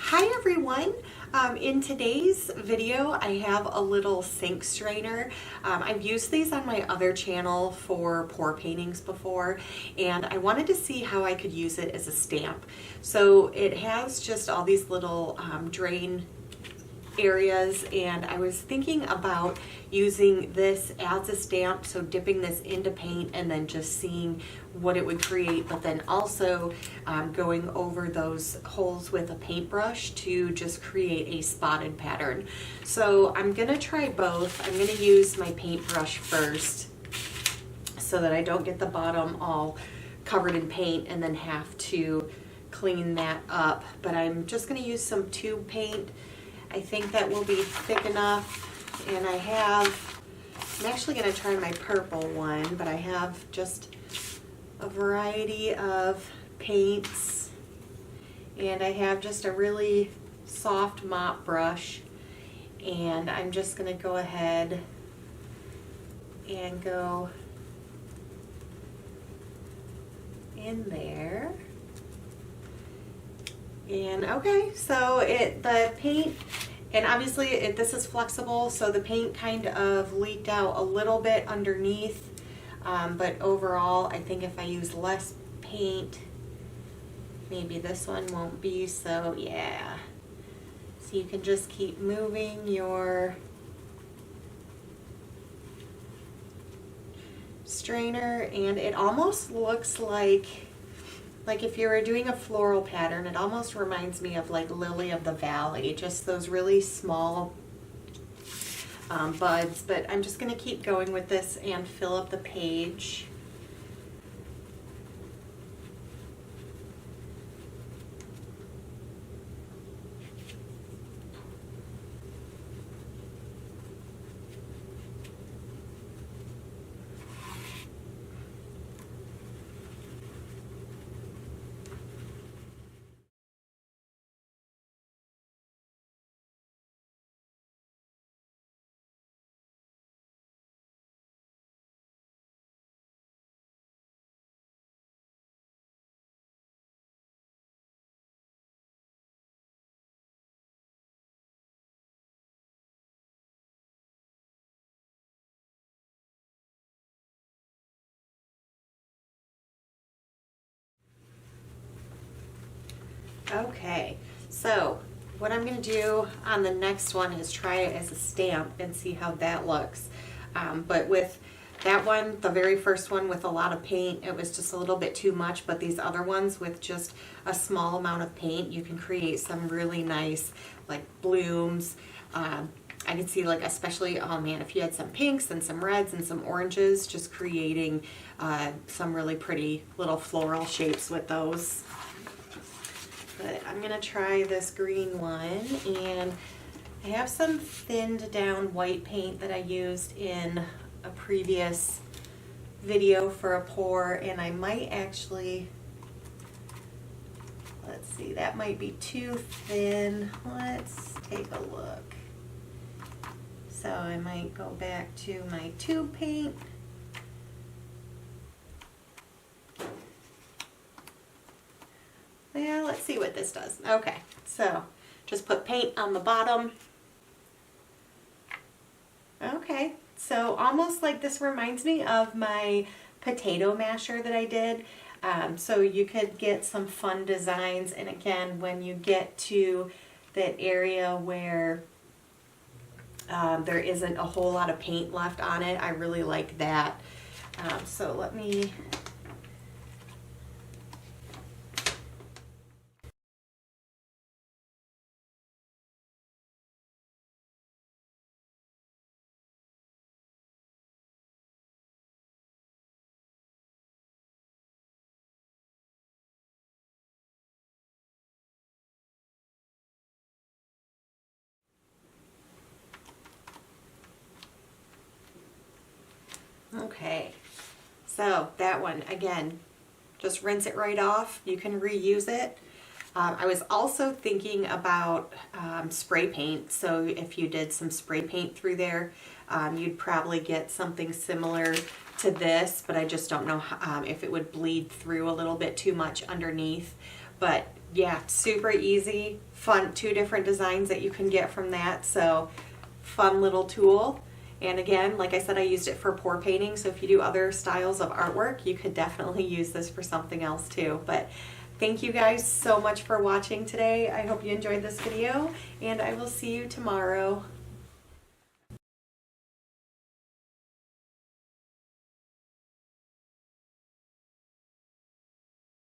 Hi everyone! In today's video I have a little sink strainer. I've used these on my other channel for pour paintings before, and I wanted to see how I could use it as a stamp. So it has just all these little drain areas, and I was thinking about using this as a stamp, so dipping this into paint and then just seeing what it would create, but then also going over those holes with a paintbrush to just create a spotted pattern. So I'm gonna try both. I'm gonna use my paintbrush first so that I don't get the bottom all covered in paint and then have to clean that up, but I'm just gonna use some tube paint. I think that will be thick enough, and I'm actually going to try my purple one, but I have just a variety of paints, and I have just a really soft mop brush, and I'm just going to go ahead and go in there. And okay, so the paint, and obviously this is flexible, so the paint kind of leaked out a little bit underneath, but overall I think if I use less paint, maybe this one won't be so, yeah. So you can just keep moving your strainer, and it almost looks like if you were doing a floral pattern, it almost reminds me of like Lily of the Valley, just those really small buds. But I'm just going to keep going with this and fill up the page. Okay, so what I'm going to do on the next one is try it as a stamp and see how that looks. But with that one, the very first one with a lot of paint, it was just a little bit too much, but these other ones with just a small amount of paint, you can create some really nice like blooms. I can see, like, especially, oh man, if you had some pinks and some reds and some oranges, just creating some really pretty little floral shapes with those. But I'm gonna try this green one, and I have some thinned down white paint that I used in a previous video for a pour, and I might actually, let's see, that might be too thin. Let's take a look. So I might go back to my tube paint. Yeah, let's see what this does. Okay, so just put paint on the bottom. Okay, so almost like this reminds me of my potato masher that I did. So you could get some fun designs, and again, when you get to that area where there isn't a whole lot of paint left on it, I really like that. So let me... Okay, so that one, again, just rinse it right off. You can reuse it. I was also thinking about spray paint. So if you did some spray paint through there, you'd probably get something similar to this, but I just don't know if it would bleed through a little bit too much underneath. But Yeah, super easy, fun, 2 different designs that you can get from that. So fun little tool. And again, like I said, I used it for pour painting. So if you do other styles of artwork, you could definitely use this for something else too. But thank you guys so much for watching today. I hope you enjoyed this video, and I will see you tomorrow.